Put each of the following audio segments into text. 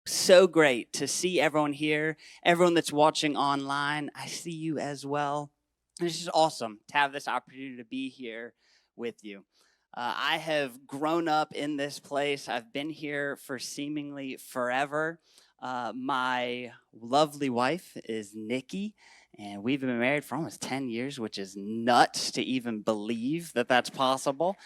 So great to see everyone here, everyone that's watching online. I see you as well. And it's just awesome to have this opportunity to be here with you. I have grown up in this place. I've been here for seemingly forever. My lovely wife is Nikki, and we've been married for almost 10 years, which is nuts to even believe that that's possible.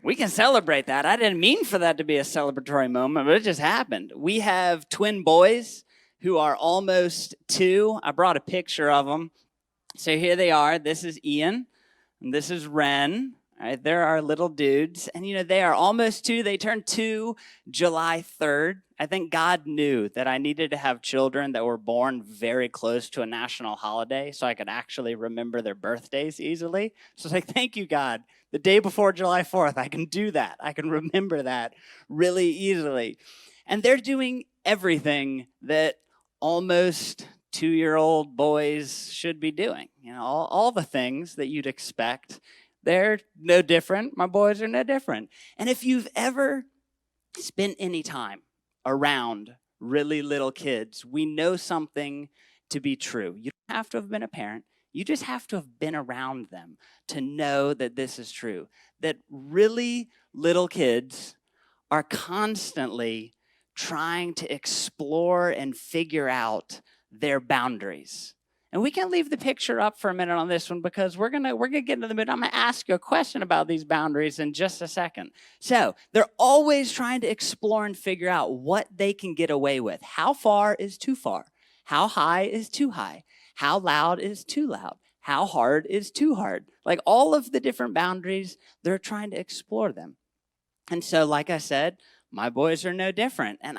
We can celebrate that. I didn't mean for that to be a celebratory moment, but it just happened. We have twin boys who are almost 2. I brought a picture of them. So here they are. This is Ian, and this is Ren. All right, they're our little dudes. And, they are almost 2. They turned 2 July 3rd. I think God knew that I needed to have children that were born very close to a national holiday so I could actually remember their birthdays easily. So it's like, thank you, God. The day before July 4th, I can do that. I can remember that really easily. And they're doing everything that almost 2-year-old boys should be doing. All the things that you'd expect. They're no different. My boys are no different. And if you've ever spent any time around really little kids, we know something to be true. You don't have to have been a parent. You just have to have been around them to know that this is true. That really little kids are constantly trying to explore and figure out their boundaries. And we can leave the picture up for a minute on this one because we're gonna get into the middle. I'm gonna ask you a question about these boundaries in just a second. So they're always trying to explore and figure out what they can get away with. How far is too far? How high is too high? How loud is too loud? How hard is too hard? Like all of the different boundaries, they're trying to explore them. And so, like I said, my boys are no different. And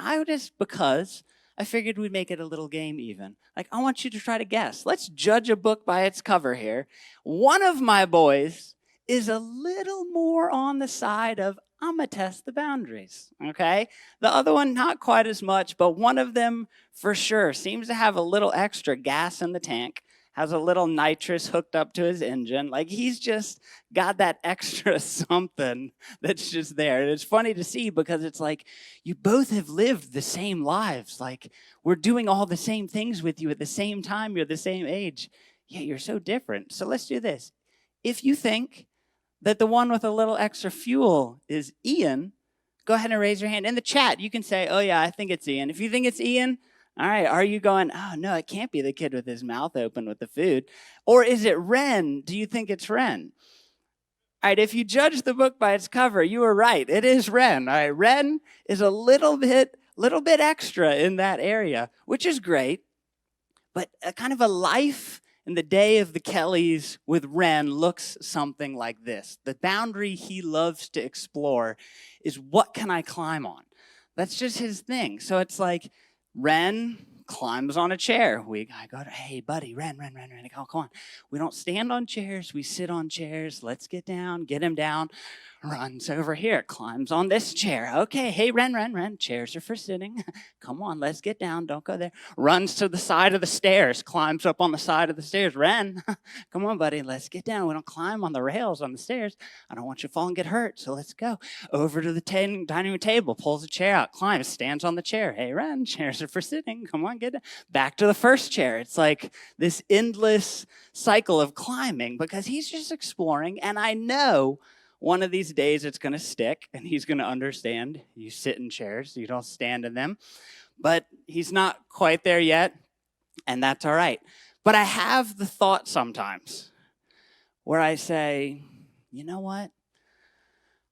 because I figured we'd make it a little game even. Like, I want you to try to guess. Let's judge a book by its cover here. One of my boys is a little more on the side of, I'm going to test the boundaries, okay? The other one, not quite as much, but one of them for sure seems to have a little extra gas in the tank, has a little nitrous hooked up to his engine. Like, he's just got that extra something that's just there. And it's funny to see because it's like, you both have lived the same lives. Like, we're doing all the same things with you at the same time. You're the same age. Yeah, you're so different. So let's do this. If you think that the one with a little extra fuel is Ian, go ahead and raise your hand. In the chat, you can say, oh yeah, I think it's Ian. If you think it's Ian, all right, are you going, oh no, it can't be the kid with his mouth open with the food? Or is it Ren? Do you think it's Ren? All right, if you judge the book by its cover, you were right. It is Ren. All right, Ren is a little bit extra in that area, which is great. But a kind of a life in the day of the Kellys with Ren looks something like this. The boundary he loves to explore is, what can I climb on? That's just his thing. So it's like, Ren climbs on a chair. I go, hey, buddy, Ren. Oh, come on. We don't stand on chairs. We sit on chairs. Let's get down. Get him down. Runs over here. Climbs on this chair. Okay, hey, Ren. Chairs are for sitting. Come on, let's get down. Don't go there. Runs to the side of the stairs. Climbs up on the side of the stairs. Ren, come on, buddy. Let's get down. We don't climb on the rails on the stairs. I don't want you to fall and get hurt, so let's go. Over to the dining room table. Pulls a chair out. Climbs. Stands on the chair. Hey, Ren, chairs are for sitting. Come on, get down. Back to the first chair. It's like this endless cycle of climbing because he's just exploring, and I know one of these days it's going to stick and he's going to understand. You sit in chairs, you don't stand in them. But he's not quite there yet, and that's all right. But I have the thought sometimes where I say, you know what?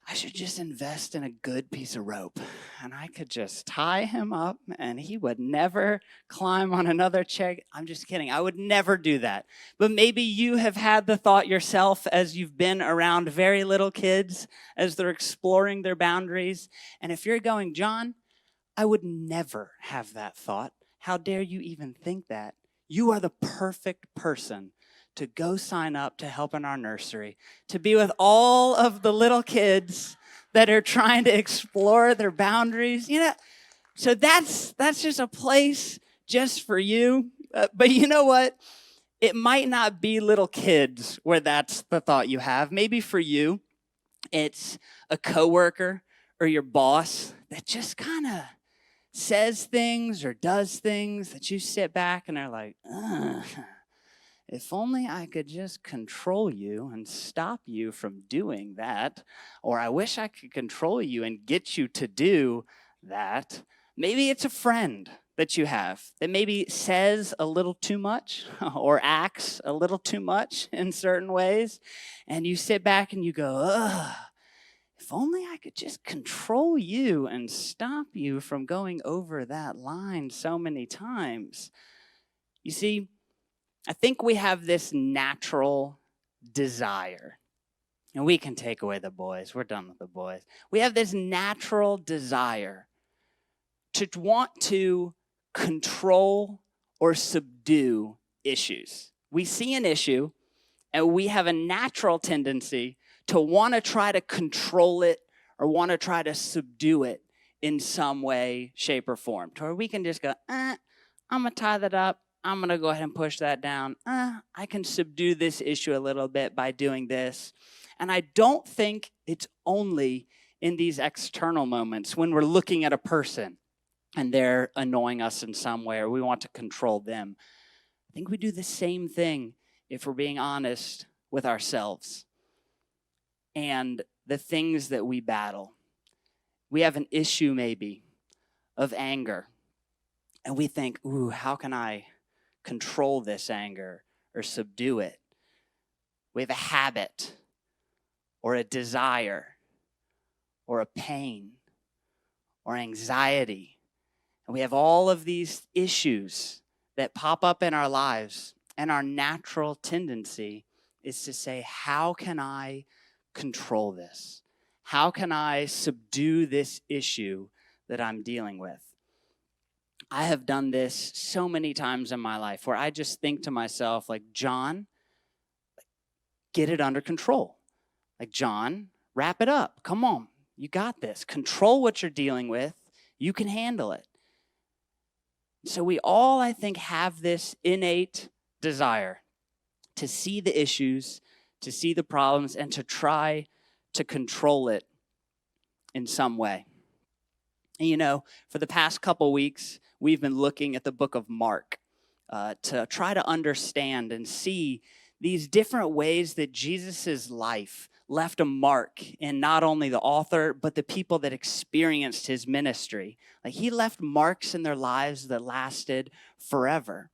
I should just invest in a good piece of rope, and I could just tie him up and he would never climb on another chair. I'm just kidding. I would never do that. But maybe you have had the thought yourself as you've been around very little kids as they're exploring their boundaries. And if you're going, John, I would never have that thought. How dare you even think that? You are the perfect person to go sign up to help in our nursery, to be with all of the little kids that are trying to explore their boundaries. So that's just a place just for you. But you know what? It might not be little kids where that's the thought you have. Maybe for you, it's a coworker or your boss that just kind of says things or does things that you sit back and are like, ugh, if only I could just control you and stop you from doing that, or I wish I could control you and get you to do that. Maybe it's a friend that you have that maybe says a little too much or acts a little too much in certain ways, and you sit back and you go, ugh, if only I could just control you and stop you from going over that line so many times. You see, I think we have this natural desire, and we can take away the boys. We're done with the boys. We have this natural desire to want to control or subdue issues. We see an issue, and we have a natural tendency to want to try to control it or want to try to subdue it in some way, shape, or form. To where we can just go, I'm going to tie that up. I'm going to go ahead and push that down. I can subdue this issue a little bit by doing this. And I don't think it's only in these external moments when we're looking at a person and they're annoying us in some way or we want to control them. I think we do the same thing if we're being honest with ourselves and the things that we battle. We have an issue maybe of anger, and we think, ooh, how can I control this anger or subdue it? We have a habit or a desire or a pain or anxiety. And we have all of these issues that pop up in our lives, and our natural tendency is to say, how can I control this? How can I subdue this issue that I'm dealing with? I have done this so many times in my life where I just think to myself, like, John, get it under control. Like, John, wrap it up. Come on, you got this. Control what you're dealing with. You can handle it. So we all, I think, have this innate desire to see the issues, to see the problems, and to try to control it in some way. And you know, for the past couple weeks, we've been looking at the book of Mark to try to understand and see these different ways that Jesus' life left a mark in not only the author, but the people that experienced his ministry. Like, he left marks in their lives that lasted forever.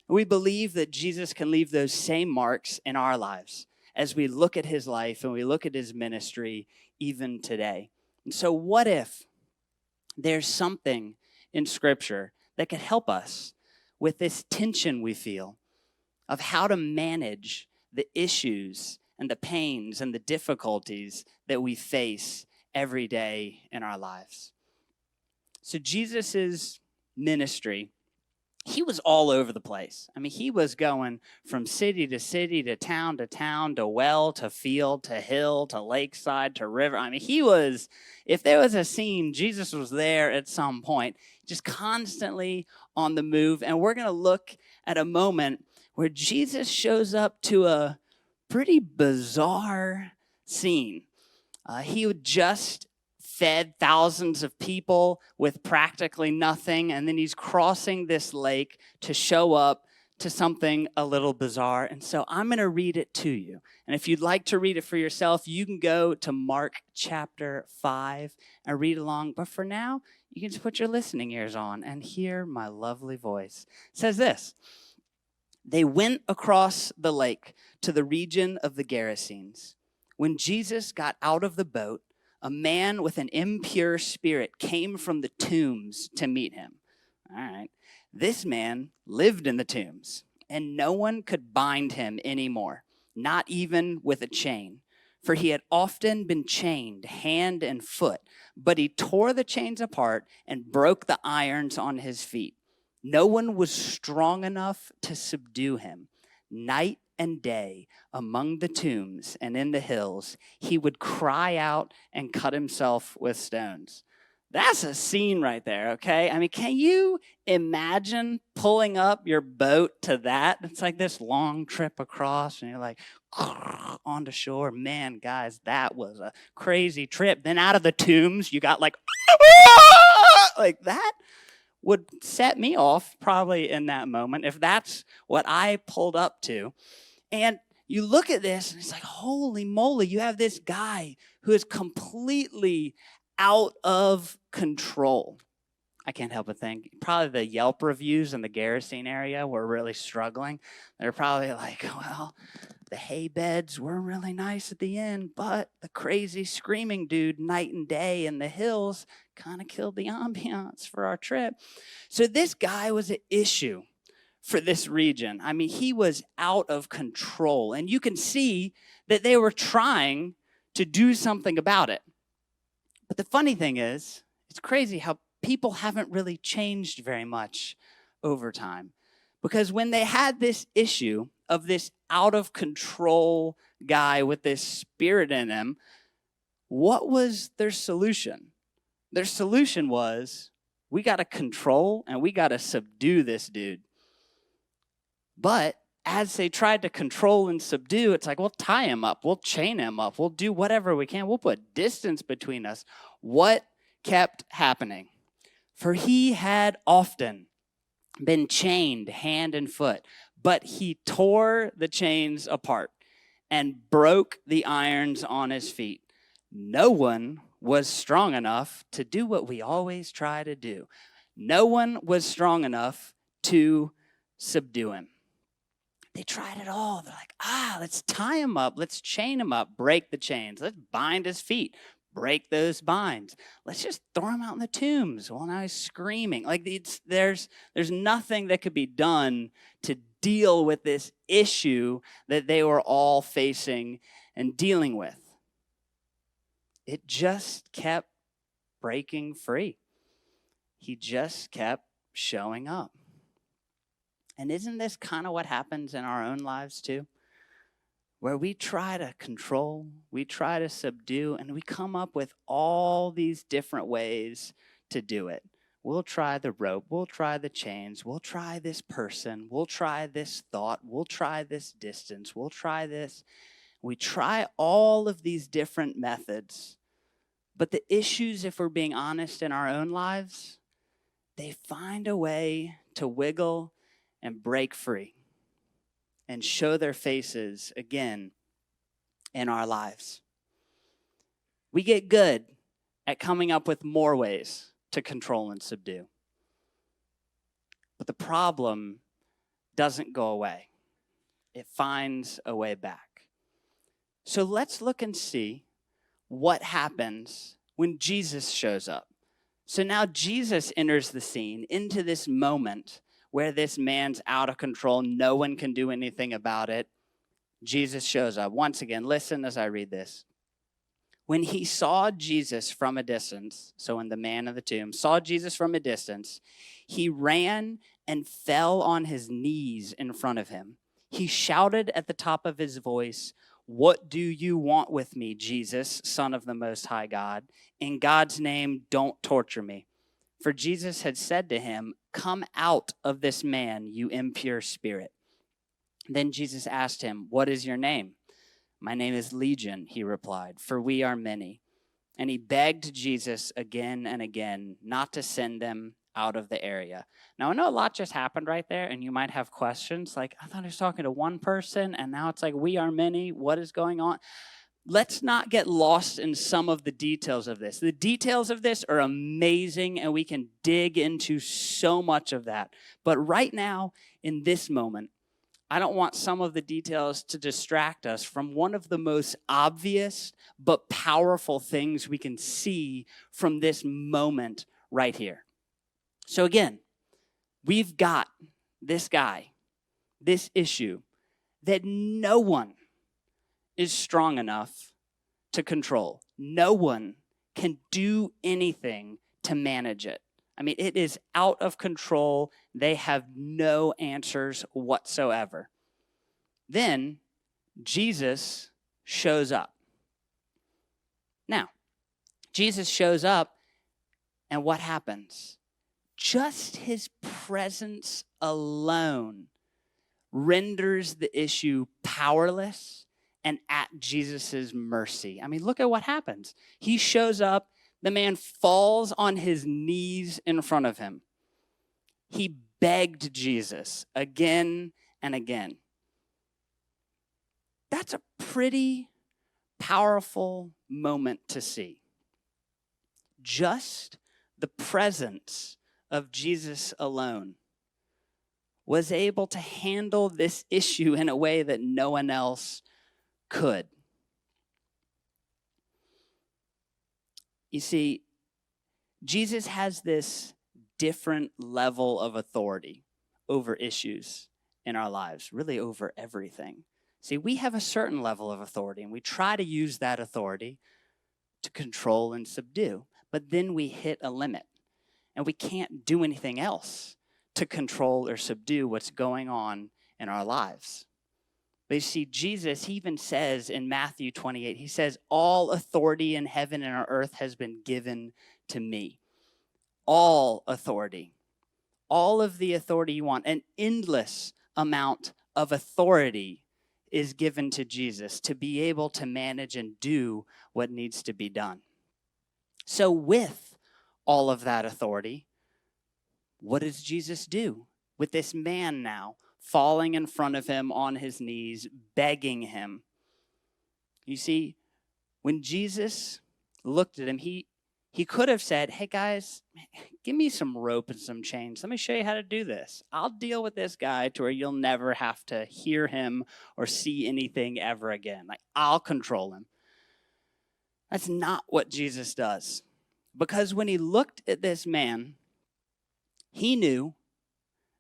We believe that Jesus can leave those same marks in our lives as we look at his life and we look at his ministry even today. And so what if there's something in Scripture that could help us with this tension we feel of how to manage the issues and the pains and the difficulties that we face every day in our lives? So Jesus' ministry, he was all over the place. I mean, he was going from city, to town, to well, to field, to hill, to lakeside, to river. I mean, he was, if there was a scene, Jesus was there at some point, just constantly on the move. And we're going to look at a moment where Jesus shows up to a pretty bizarre scene. He would just fed thousands of people with practically nothing, and then he's crossing this lake to show up to something a little bizarre. And so I'm going to read it to you. And if you'd like to read it for yourself, you can go to Mark chapter 5 and read along. But for now, you can just put your listening ears on and hear my lovely voice. It says this: they went across the lake to the region of the Gerasenes. When Jesus got out of the boat, a man with an impure spirit came from the tombs to meet him. All right. This man lived in the tombs, and no one could bind him anymore, not even with a chain. For he had often been chained hand and foot, but he tore the chains apart and broke the irons on his feet. No one was strong enough to subdue him. Night and day, among the tombs and in the hills, he would cry out and cut himself with stones. That's a scene right there, okay? I mean, can you imagine pulling up your boat to that? It's like this long trip across, and you're like, onto shore. Man, guys, that was a crazy trip. Then out of the tombs, you got like, like that would set me off probably in that moment if that's what I pulled up to. And you look at this and it's like, holy moly, you have this guy who is completely out of control. I can't help but think probably the Yelp reviews in the Garrison area were really struggling. They're probably like, well, the hay beds were really nice at the end, but the crazy screaming dude night and day in the hills kind of killed the ambiance for our trip. So this guy was an issue for this region. I mean, he was out of control, and you can see that they were trying to do something about it. But the funny thing is, it's crazy how people haven't really changed very much over time. Because when they had this issue of this out of control guy with this spirit in him, what was their solution? Their solution was, we got to control and we got to subdue this dude. But as they tried to control and subdue, it's like, we'll tie him up, we'll chain him up, we'll do whatever we can, we'll put distance between us. What kept happening? For he had often been chained hand and foot, but he tore the chains apart and broke the irons on his feet. No one was strong enough to do what we always try to do. No one was strong enough to subdue him. They tried it all. They're like, let's tie him up. Let's chain him up, break the chains. Let's bind his feet, break those binds. Let's just throw him out in the tombs. Well, now he's screaming. Like there's nothing that could be done to deal with this issue that they were all facing and dealing with. It just kept breaking free. He just kept showing up. And isn't this kind of what happens in our own lives too? Where we try to control, we try to subdue, and we come up with all these different ways to do it. We'll try the rope, we'll try the chains, we'll try this person, we'll try this thought, we'll try this distance, we'll try this. We try all of these different methods. But the issues, if we're being honest in our own lives, they find a way to wiggle and break free and show their faces again in our lives. We get good at coming up with more ways to control and subdue. But the problem doesn't go away. It finds a way back. So let's look and see what happens when Jesus shows up. So now Jesus enters the scene into this moment where this man's out of control, no one can do anything about it. Jesus shows up. Once again, listen as I read this. When he saw Jesus from a distance, so when the man in the tomb saw Jesus from a distance, he ran and fell on his knees in front of him. He shouted at the top of his voice, "What do you want with me, Jesus, Son of the Most High God? In God's name, don't torture me." For Jesus had said to him, "Come out of this man, you impure spirit." Then Jesus asked him, "What is your name?" "My name is Legion," he replied, "for we are many." And he begged Jesus again and again not to send them out of the area. Now, I know a lot just happened right there, and you might have questions like, I thought he was talking to one person, and now it's like, we are many. What is going on? Let's not get lost in some of the details of this. The details of this are amazing, and we can dig into so much of that. But right now, in this moment, I don't want some of the details to distract us from one of the most obvious but powerful things we can see from this moment right here. So again, we've got this guy, this issue that no one is strong enough to control. No one can do anything to manage it. I mean, it is out of control. They have no answers whatsoever. Then Jesus shows up. Now, Jesus shows up, And what happens? Just his presence alone renders the issue powerless and at Jesus' mercy. I mean, look at what happens. He shows up, the man falls on his knees in front of him. He begged Jesus again and again. That's a pretty powerful moment to see. Just the presence of Jesus alone was able to handle this issue in a way that no one else could. You see, Jesus has this different level of authority over issues in our lives, really over everything. See, we have a certain level of authority, and we try to use that authority to control and subdue, but then we hit a limit, and we can't do anything else to control or subdue what's going on in our lives. But you see, Jesus, he even says in Matthew 28, he says, all authority in heaven and on earth has been given to me. All authority. All of the authority you want. An endless amount of authority is given to Jesus to be able to manage and do what needs to be done. So with all of that authority, what does Jesus do with this man now falling in front of him on his knees, begging him? You see, when Jesus looked at him, he could have said, hey guys, give me some rope and some chains. Let me show you how to do this. I'll deal with this guy to where you'll never have to hear him or see anything ever again. Like, I'll control him. That's not what Jesus does. Because when he looked at this man, he knew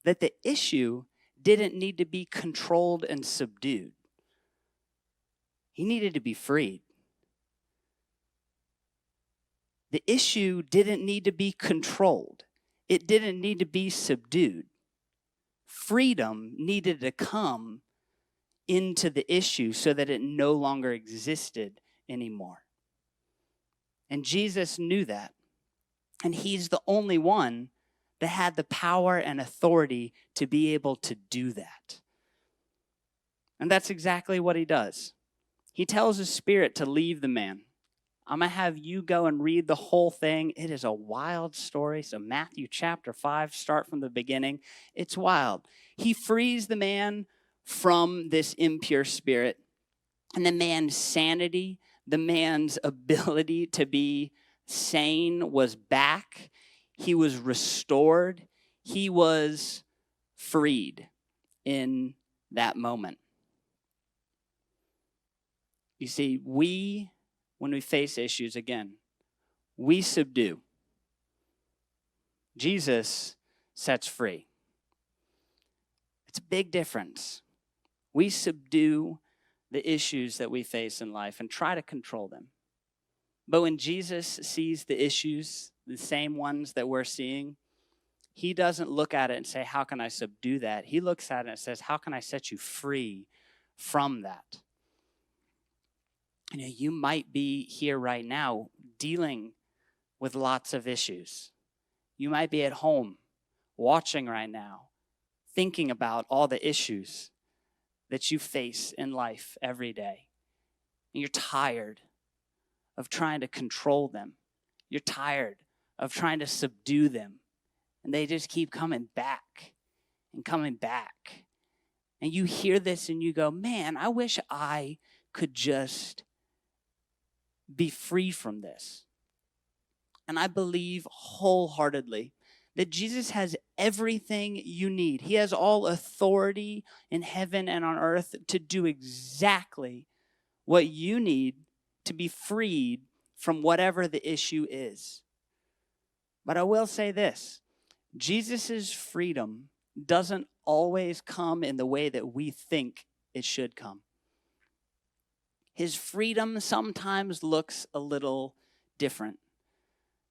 that the issue didn't need to be controlled and subdued. He needed to be freed. The issue didn't need to be controlled. It didn't need to be subdued. Freedom needed to come into the issue so that it no longer existed anymore. And Jesus knew that. And he's the only one that had the power and authority to be able to do that. And that's exactly what he does. He tells his spirit to leave the man. I'm going to have you go and read the whole thing. It is a wild story. So Matthew chapter 5, start from the beginning. It's wild. He frees the man from this impure spirit. And the man's sanity, the man's ability to be sane was back. He was restored. He was freed in that moment. You see, when we face issues, again, we subdue. Jesus sets free. It's a big difference. We subdue the issues that we face in life and try to control them. But when Jesus sees the issues, the same ones that we're seeing, he doesn't look at it and say, how can I subdue that? He looks at it and says, how can I set you free from that? You know, you might be here right now dealing with lots of issues. You might be at home watching right now, thinking about all the issues that you face in life every day. And you're tired of trying to control them. You're tired of trying to subdue them. And they just keep coming back and coming back. And you hear this and you go, man, I wish I could just be free from this. And I believe wholeheartedly that Jesus has everything you need. He has all authority in heaven and on earth to do exactly what you need to be freed from whatever the issue is. But I will say this, Jesus' freedom doesn't always come in the way that we think it should come. His freedom sometimes looks a little different.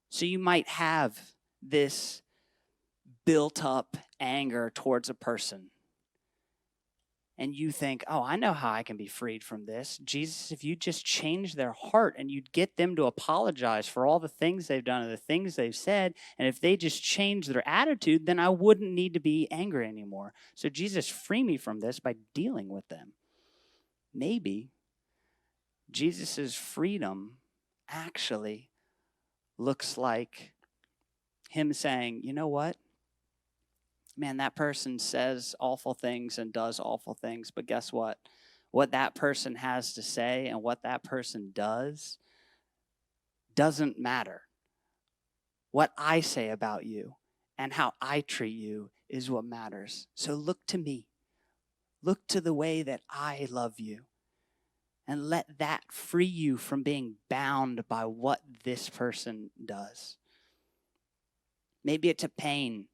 So you might have this built up anger towards a person. and you think, oh, I know how I can be freed from this. Jesus, if you just change their heart and you'd get them to apologize for all the things they've done and the things they've said, and if they just change their attitude, then I wouldn't need to be angry anymore. So Jesus, free me from this by dealing with them. Maybe Jesus' freedom actually looks like him saying, you know what? Man, that person says awful things and does awful things, but guess what? What that person has to say and what that person does doesn't matter. What I say about you and how I treat you is what matters. So look to me. Look to the way that I love you. And let that free you from being bound by what this person does. Maybe it's a pain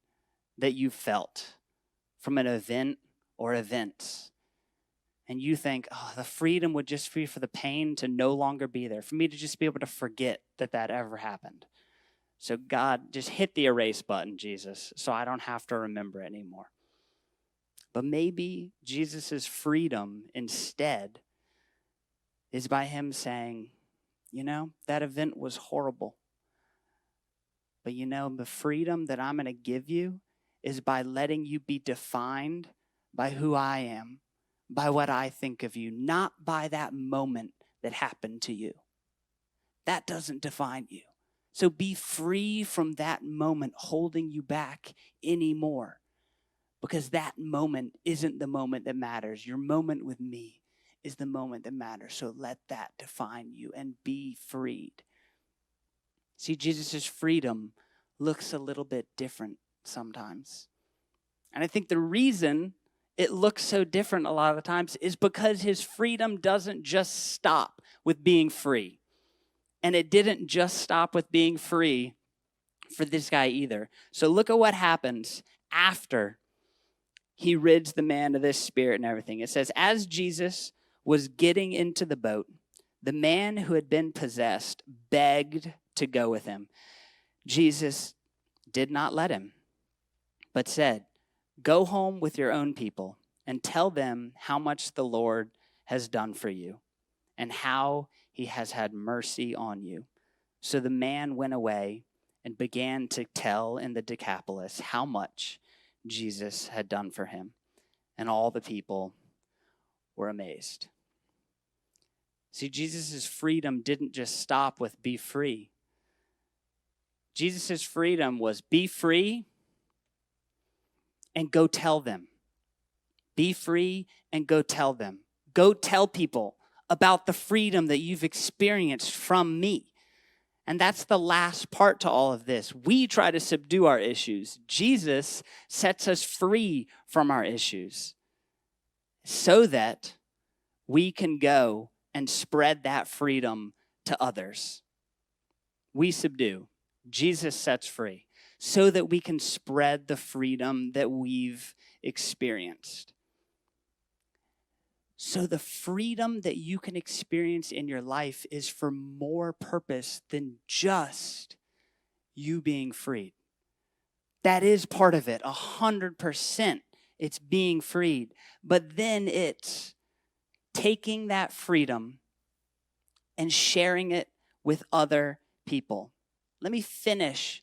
that you felt from an event or events. And you think, oh, the freedom would just be for the pain to no longer be there, for me to just be able to forget that that ever happened. So God, just hit the erase button, Jesus, so I don't have to remember it anymore. But maybe Jesus' freedom instead is by him saying, you know, that event was horrible. But you know, the freedom that I'm going to give you is by letting you be defined by who I am, by what I think of you, not by that moment that happened to you. That doesn't define you. So be free from that moment holding you back anymore, because that moment isn't the moment that matters. Your moment with me is the moment that matters. So let that define you and be freed. See, Jesus' freedom looks a little bit different sometimes. And I think the reason it looks so different a lot of the times is because his freedom doesn't just stop with being free. And it didn't just stop with being free for this guy either. So look at what happens after he rids the man of this spirit and everything. It says, as Jesus was getting into the boat, the man who had been possessed begged to go with him. Jesus did not let him, but said, go home with your own people and tell them how much the Lord has done for you and how he has had mercy on you. So the man went away and began to tell in the Decapolis how much Jesus had done for him. And all the people were amazed. See, Jesus' freedom didn't just stop with be free. Jesus' freedom was be free and go tell them. Be free and go tell them. Go tell people about the freedom that you've experienced from me. And that's the last part to all of this. We try to subdue our issues. Jesus sets us free from our issues so that we can go and spread that freedom to others. We subdue. Jesus sets free so that we can spread the freedom that we've experienced. So the freedom that you can experience in your life is for more purpose than just you being freed. That is part of it, 100%. It's being freed. But then it's taking that freedom and sharing it with other people. Let me finish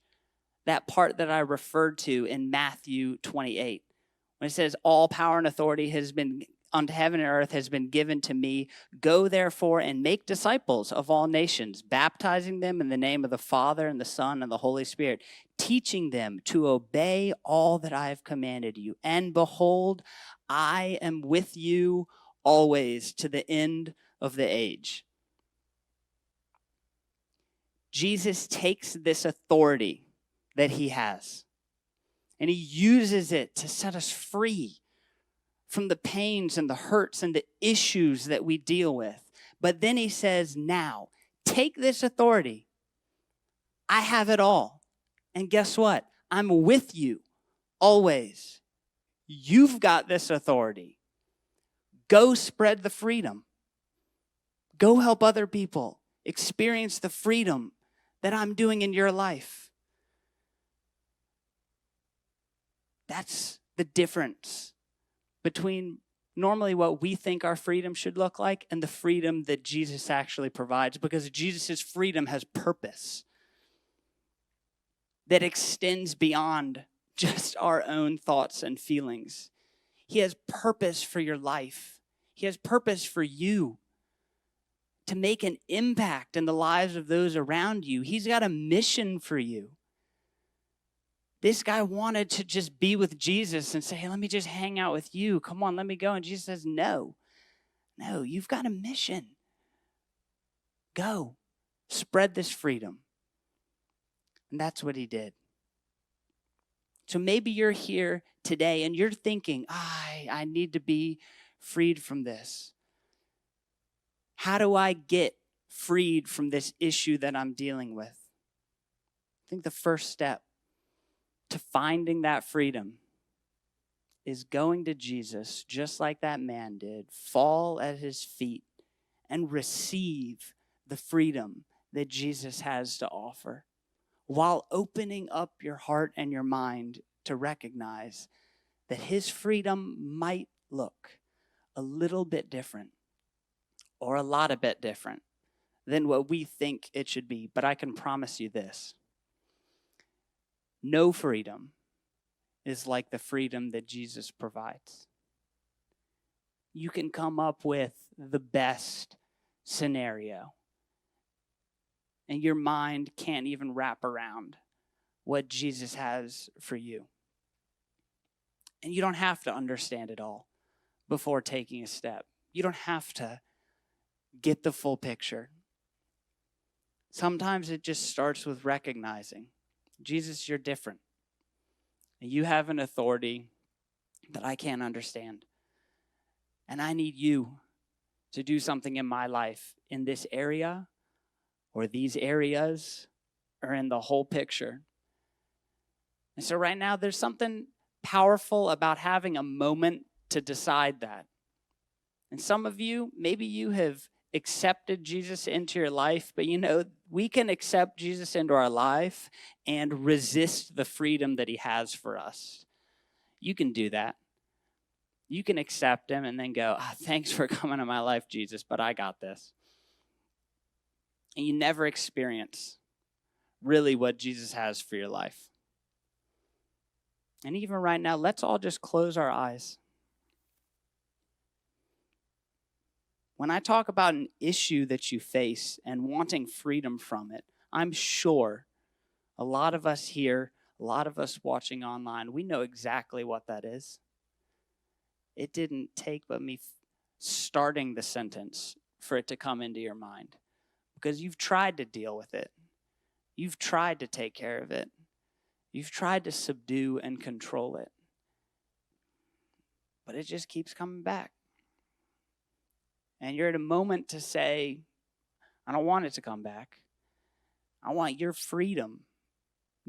that part that I referred to in Matthew 28. When it says, all power and authority has been unto heaven and earth has been given to me. Go therefore and make disciples of all nations, baptizing them in the name of the Father and the Son and the Holy Spirit, teaching them to obey all that I have commanded you. And behold, I am with you always to the end of the age. Jesus takes this authority that he has, and he uses it to set us free from the pains and the hurts and the issues that we deal with. But then he says, now, take this authority. I have it all. And guess what? I'm with you always. You've got this authority. Go spread the freedom. Go help other people experience the freedom that I'm doing in your life. That's the difference between normally what we think our freedom should look like and the freedom that Jesus actually provides, because Jesus' freedom has purpose that extends beyond just our own thoughts and feelings. He has purpose for your life. He has purpose for you to make an impact in the lives of those around you. He's got a mission for you. This guy wanted to just be with Jesus and say, hey, let me just hang out with you. Come on, let me go. And Jesus says, no, you've got a mission. Go, spread this freedom. And that's what he did. So maybe you're here today and you're thinking, I need to be freed from this. How do I get freed from this issue that I'm dealing with? I think the first step to finding that freedom is going to Jesus, just like that man did, fall at his feet and receive the freedom that Jesus has to offer, while opening up your heart and your mind to recognize that his freedom might look a little bit different or a lot a bit different than what we think it should be. But I can promise you this: no freedom is like the freedom that Jesus provides. You can come up with the best scenario, and your mind can't even wrap around what Jesus has for you. And you don't have to understand it all before taking a step. You don't have to get the full picture. Sometimes it just starts with recognizing, Jesus, you're different. You have an authority that I can't understand. And I need you to do something in my life in this area or these areas or in the whole picture. And so right now there's something powerful about having a moment to decide that. And some of you, maybe you have accepted Jesus into your life, but we can accept Jesus into our life and resist the freedom that he has for us. You can do that. You can accept him and then go, thanks for coming to my life, Jesus, but I got this. And you never experience really what Jesus has for your life. And even right now, let's all just close our eyes. When I talk about an issue that you face and wanting freedom from it, I'm sure a lot of us here, a lot of us watching online, we know exactly what that is. It didn't take but me starting the sentence for it to come into your mind, because you've tried to deal with it. You've tried to take care of it. You've tried to subdue and control it. But it just keeps coming back. And you're at a moment to say, I don't want it to come back. I want your freedom,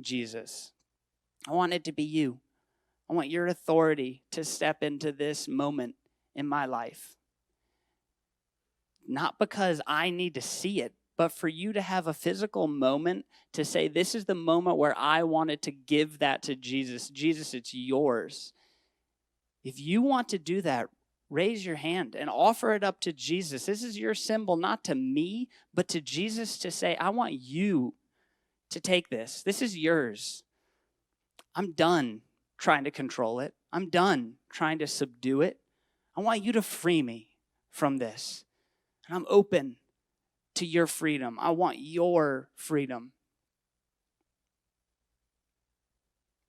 Jesus. I want it to be you. I want your authority to step into this moment in my life. Not because I need to see it, but for you to have a physical moment to say, this is the moment where I wanted to give that to Jesus. Jesus, it's yours. If you want to do that, raise your hand and offer it up to Jesus. This is your symbol, not to me, but to Jesus, to say, I want you to take this. This is yours. I'm done trying to control it. I'm done trying to subdue it. I want you to free me from this. And I'm open to your freedom. I want your freedom.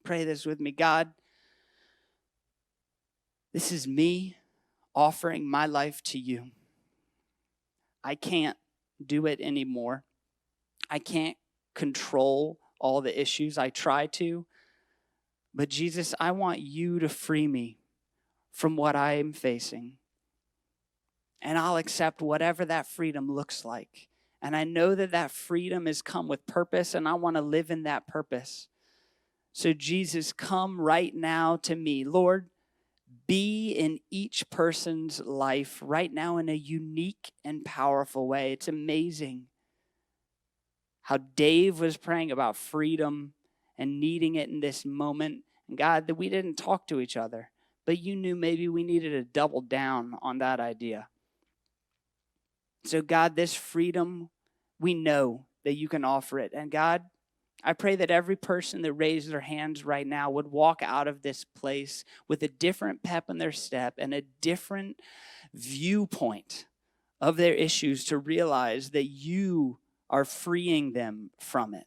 Pray this with me. God, this is me offering my life to you. I can't do it anymore. I can't control all the issues. I try to. But Jesus, I want you to free me from what I am facing. And I'll accept whatever that freedom looks like. And I know that that freedom has come with purpose, and I want to live in that purpose. So Jesus, come right now to me. Lord, be in each person's life right now in a unique and powerful way. It's amazing how Dave was praying about freedom and needing it in this moment. And God, that we didn't talk to each other, but you knew maybe we needed to double down on that idea. So God, this freedom, we know that you can offer it. And God, I pray that every person that raised their hands right now would walk out of this place with a different pep in their step and a different viewpoint of their issues, to realize that you are freeing them from it.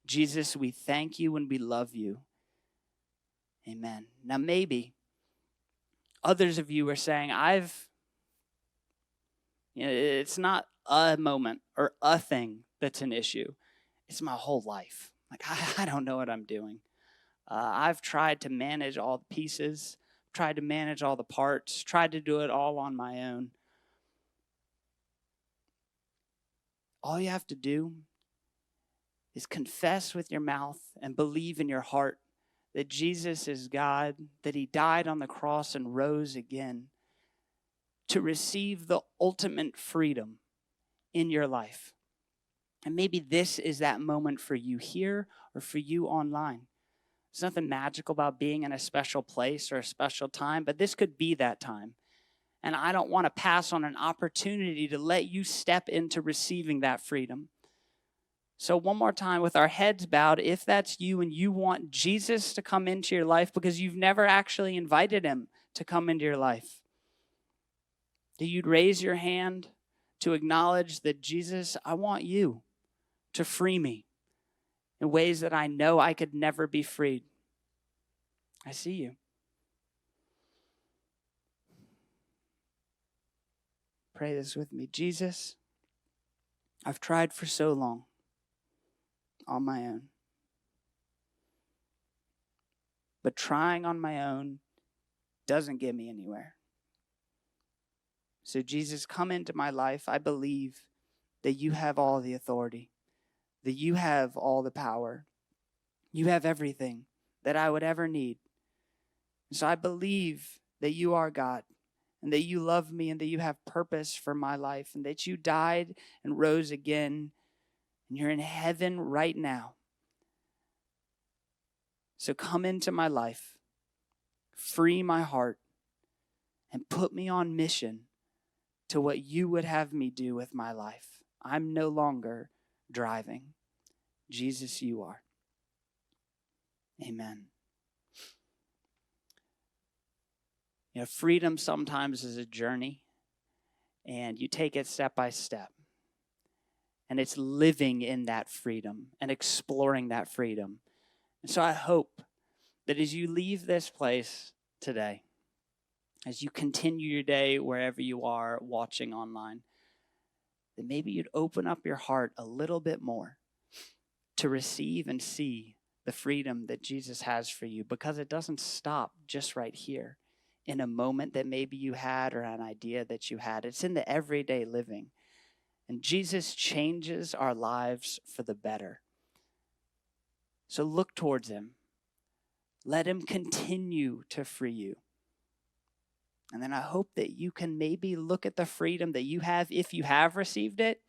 Jesus, we thank you and we love you. Amen. Now, maybe others of you are saying, it's not a moment or a thing that's an issue. It's my whole life. Like, I don't know what I'm doing. I've tried to manage all the pieces, tried to manage all the parts, tried to do it all on my own. All you have to do is confess with your mouth and believe in your heart that Jesus is God, that he died on the cross and rose again to receive the ultimate freedom in your life. And maybe this is that moment for you here or for you online. There's nothing magical about being in a special place or a special time, but this could be that time. And I don't want to pass on an opportunity to let you step into receiving that freedom. So one more time, with our heads bowed, if that's you and you want Jesus to come into your life because you've never actually invited him to come into your life, that you'd raise your hand to acknowledge that, Jesus, I want you to free me in ways that I know I could never be freed. I see you. Pray this with me. Jesus, I've tried for so long on my own. But trying on my own doesn't get me anywhere. So Jesus, come into my life. I believe that you have all the authority, that you have all the power. You have everything that I would ever need. So I believe that you are God, and that you love me, and that you have purpose for my life, and that you died and rose again, and you're in heaven right now. So come into my life, free my heart, and put me on mission to what you would have me do with my life. I'm no longer driving. Jesus, you are. Amen. You know, freedom sometimes is a journey, and you take it step by step. And it's living in that freedom and exploring that freedom. And so I hope that as you leave this place today, as you continue your day wherever you are watching online, that maybe you'd open up your heart a little bit more to receive and see the freedom that Jesus has for you, because it doesn't stop just right here in a moment that maybe you had or an idea that you had. It's in the everyday living. And Jesus changes our lives for the better. So look towards him. Let him continue to free you. And then I hope that you can maybe look at the freedom that you have, if you have received it,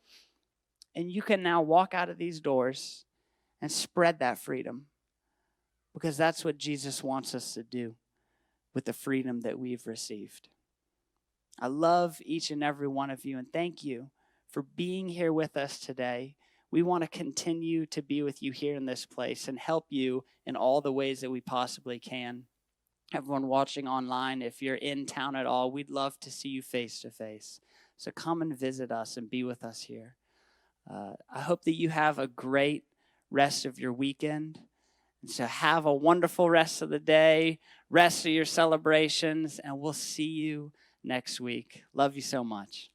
and you can now walk out of these doors and spread that freedom, because that's what Jesus wants us to do with the freedom that we've received. I love each and every one of you, and thank you for being here with us today. We want to continue to be with you here in this place and help you in all the ways that we possibly can. Everyone watching online, if you're in town at all, we'd love to see you face to face. So come and visit us and be with us here. I hope that you have a great rest of your weekend. And so have a wonderful rest of the day, rest of your celebrations, and we'll see you next week. Love you so much.